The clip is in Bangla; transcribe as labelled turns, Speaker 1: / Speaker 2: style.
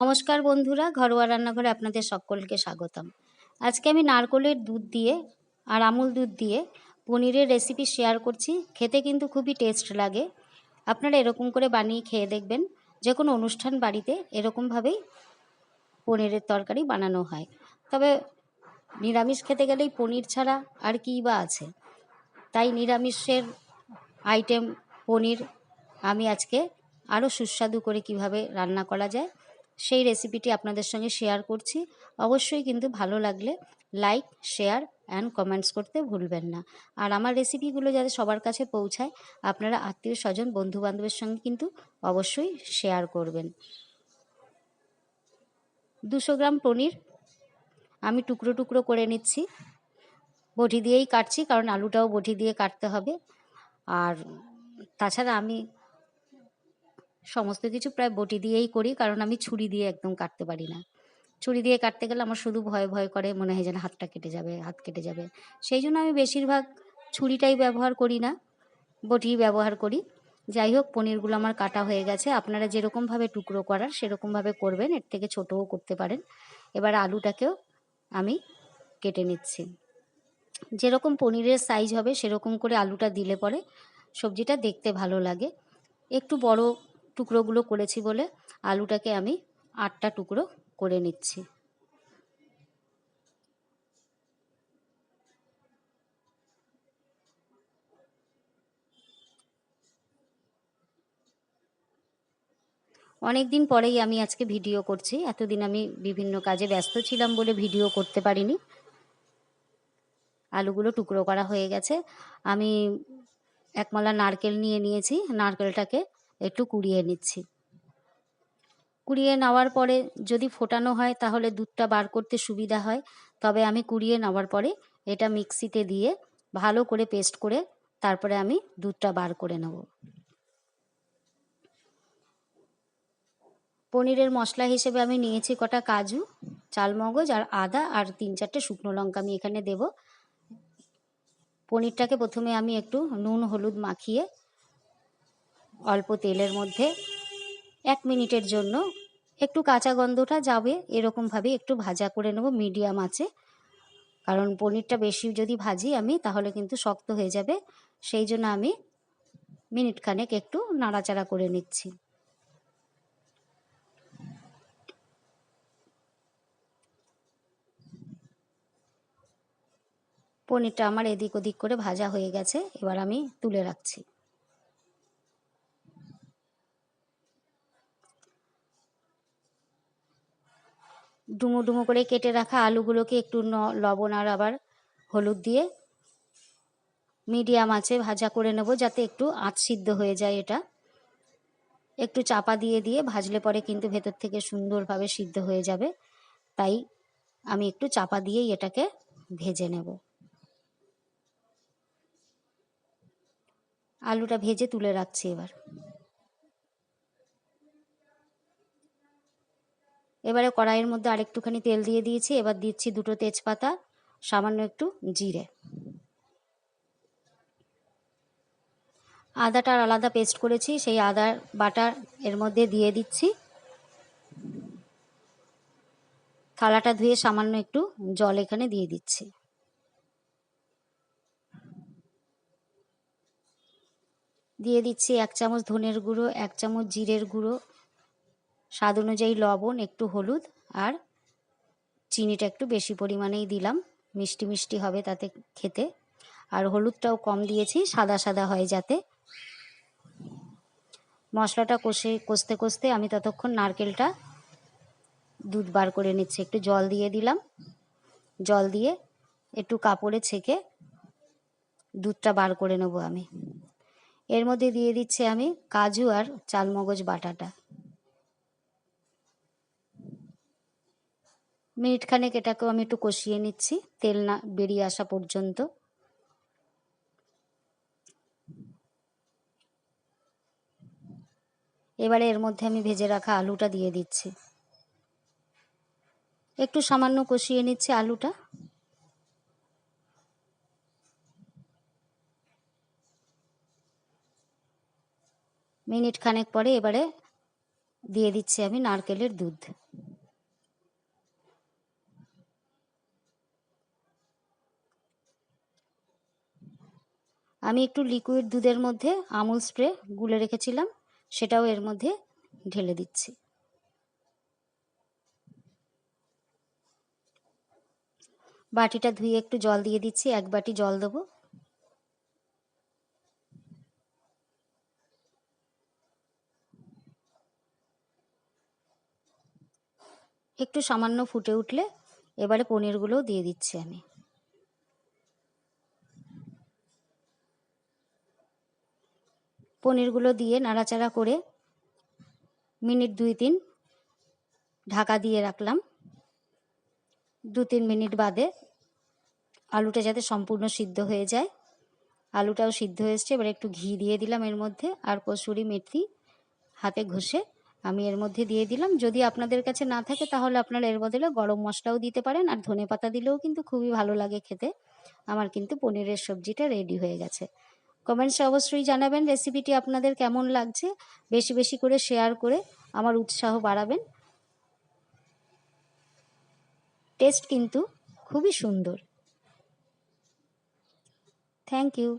Speaker 1: নমস্কার বন্ধুরা, ঘরোয়া রান্নাঘরে আপনাদের সকলকে স্বাগতম। আজকে আমি নারকেলের দুধ দিয়ে আর আমুল দুধ দিয়ে পনিরের রেসিপি শেয়ার করছি। খেতে কিন্তু খুবই টেস্ট লাগে। আপনারা এরকম করে বানিয়ে খেয়ে দেখবেন। যে কোনো অনুষ্ঠান বাড়িতে এরকমভাবেই পনিরের তরকারি বানানো হয়। তবে নিরামিষ খেতে গেলেই পনির ছাড়া আর কী বা আছে। তাই নিরামিষের আইটেম পনির আমি আজকে আরও সুস্বাদু করে কিভাবে রান্না করা যায় সেই রেসিপিটি আপনাদের সঙ্গে শেয়ার করছি। অবশ্যই কিন্তু ভালো লাগলে লাইক, শেয়ার অ্যান্ড কমেন্টস করতে ভুলবেন না। আর আমার রেসিপিগুলো যাতে সবার কাছে পৌঁছায়, আপনারা আত্মীয় স্বজন বন্ধুবান্ধবের সঙ্গে কিন্তু অবশ্যই শেয়ার করবেন। 200 গ্রাম পনির আমি টুকরো টুকরো করে নিচ্ছি। বটি দিয়েই কাটছি, কারণ আলুটাও বটি দিয়ে কাটতে হবে। আর তাছাড়া আমি সমস্ত কিছু প্রায় বটি দিয়েই করি, কারণ আমি ছুরি দিয়ে একদম কাটতে পারি না। ছুরি দিয়ে কাটতে গেলে আমার শুধু ভয় ভয় করে, মনে হয় যেন হাতটা কেটে যাবে, হাত কেটে যাবে। সেই জন্য আমি বেশিরভাগ ছুরিটাই ব্যবহার করি না, বটি ব্যবহার করি। যাই হোক, পনিরগুলো আমার কাটা হয়ে গেছে। আপনারা যেরকমভাবে টুকরো করার সেরকমভাবে করবেন, এর থেকে ছোটও করতে পারেন। এবার আলুটাকেও আমি কেটে নিচ্ছি। যেরকম পনিরের সাইজ হবে সেরকম করে আলুটা দিলে পরে সবজিটা দেখতে ভালো লাগে। একটু বড় টুকরোগুলো করেছি বলে আলুটাকে আমি 8টা টুকরো করে নিচ্ছি। অনেক দিন পরেই আমি আজকে ভিডিও করছি। এতদিন আমি বিভিন্ন কাজে ব্যস্ত ছিলাম বলে ভিডিও করতে পারিনি। আলুগুলো টুকরো করা হয়ে গেছে। আমি একমালা নারকেল নিয়ে নিয়েছি। নারকেলটাকে একটু কুড়িয়ে নিচ্ছি। কুড়িয়ে নেওয়ার পরে যদি ফোটানো হয় তাহলে দুধটা বার করতে সুবিধা হয়। তবে আমি কুড়িয়ে নেওয়ার পরে এটা মিক্সিতে দিয়ে ভালো করে পেস্ট করে তারপরে আমি দুধটা বার করে নেব। পনিরের মশলা হিসেবে আমি নিয়েছি কটা কাজু, চালমগজ আর আদা আর 3-4টে শুকনো লঙ্কা আমি এখানে দেব। পনিরটাকে প্রথমে আমি একটু নুন হলুদ মাখিয়ে অল্প তেলের মধ্যে 1 মিনিটের জন্য একটু কাঁচা গন্ধটা যাবে এরকমভাবে একটু ভাজা করে নেব মিডিয়াম আঁচে। কারণ পনিরটা বেশি যদি ভাজি আমি তাহলে কিন্তু শক্ত হয়ে যাবে। সেই জন্য আমি মিনিট খানেক একটু নাড়াচাড়া করে নিচ্ছি। পনিরটা আমার এদিক ওদিক করে ভাজা হয়ে গেছে। এবার আমি তুলে রাখছি। ডুমো ডুমো করে কেটে রাখা আলুগুলোকে একটু লবণ আর আবার হলুদ দিয়ে মিডিয়াম আঁচে ভাজা করে নেব, যাতে একটু আঁচ সিদ্ধ হয়ে যায়। এটা একটু চাপা দিয়ে দিয়ে ভাজলে পরে কিন্তু ভেতর থেকে সুন্দরভাবে সিদ্ধ হয়ে যাবে। তাই আমি একটু চাপা দিয়েই এটাকে ভেজে নেব। আলুটা ভেজে তুলে রাখছি। এবারে কড়াইয়ের মধ্যে আরেকটুখানি তেল দিয়ে দিয়েছি। এবার দিচ্ছি 2টো তেজপাতা, সামান্য একটু জিরে। আদাটা আলাদা পেস্ট করেছি, সেই আদার বাটা এর মধ্যে দিয়ে দিচ্ছি। থালাটা ধুয়ে সামান্য একটু জল এখানে দিয়ে দিচ্ছি। দিয়ে দিচ্ছি 1 চামচ ধনের গুঁড়ো, 1 চামচ জিরের গুঁড়ো, স্বাদ অনুযায়ী লবণ, একটু হলুদ আর চিনিটা একটু বেশি পরিমাণেই দিলাম। মিষ্টি মিষ্টি হবে তাতে খেতে। আর হলুদটাও কম দিয়েছি, সাদা সাদা হয় যাতে। মশলাটা কষতে কষতে আমি ততক্ষণ নারকেলটা দুধ বার করে নিচ্ছি। একটু জল দিয়ে দিলাম। জল দিয়ে একটু কাপড়ে ছেঁকে দুধটা বার করে নেব আমি। এর মধ্যে দিয়ে দিচ্ছি আমি কাজু আর চালমগজ বাটাটা। মিনিট খানেক এটাকেও আমি একটু কষিয়ে নিচ্ছি, তেল না বেরিয়ে আসা পর্যন্ত। এবারে এর মধ্যে আমি ভেজে রাখা আলুটা দিয়ে দিচ্ছি। একটু সামান্য কষিয়ে নিচ্ছি আলুটা। মিনিট খানেক পরে এবারে দিয়ে দিচ্ছি আমি নারকেলের দুধ। আমি একটু লিকুইড দুধের মধ্যে আমুল স্প্রে গুলে রেখেছিলাম, সেটাও এর মধ্যে ঢেলে দিচ্ছি। বাটিটা ধুয়ে একটু জল দিয়ে দিচ্ছি, 1 বাটি জল দেবো। একটু সামান্য ফুটে উঠলে এবারে পনিরগুলোও দিয়ে দিচ্ছি আমি। পনিরগুলো দিয়ে নাড়াচাড়া করে মিনিট 2-3 ঢাকা দিয়ে রাখলাম। 2-3 মিনিট বাদে আলুটা যাতে সম্পূর্ণ সিদ্ধ হয়ে যায়, আলুটাও সিদ্ধ হয়ে এসছে। এবার একটু ঘি দিয়ে দিলাম এর মধ্যে, আর কসুরি মেথি হাতে ঘষে আমি এর মধ্যে দিয়ে দিলাম। যদি আপনাদের কাছে না থাকে তাহলে আপনারা এর বদলে গরম মশলাও দিতে পারেন, আর ধনেপাতা দিলেও কিন্তু খুবই ভালো লাগে খেতে। আমার কিন্তু পনিরের সবজিটা রেডি হয়ে গেছে। কমেন্টসে অবশ্যই জানাবেন রেসিপিটি আপনাদের কেমন লাগছে। বেশি বেশি করে শেয়ার করে আমার উৎসাহ বাড়াবেন। টেস্ট কিন্তু খুবই সুন্দর। Thank you.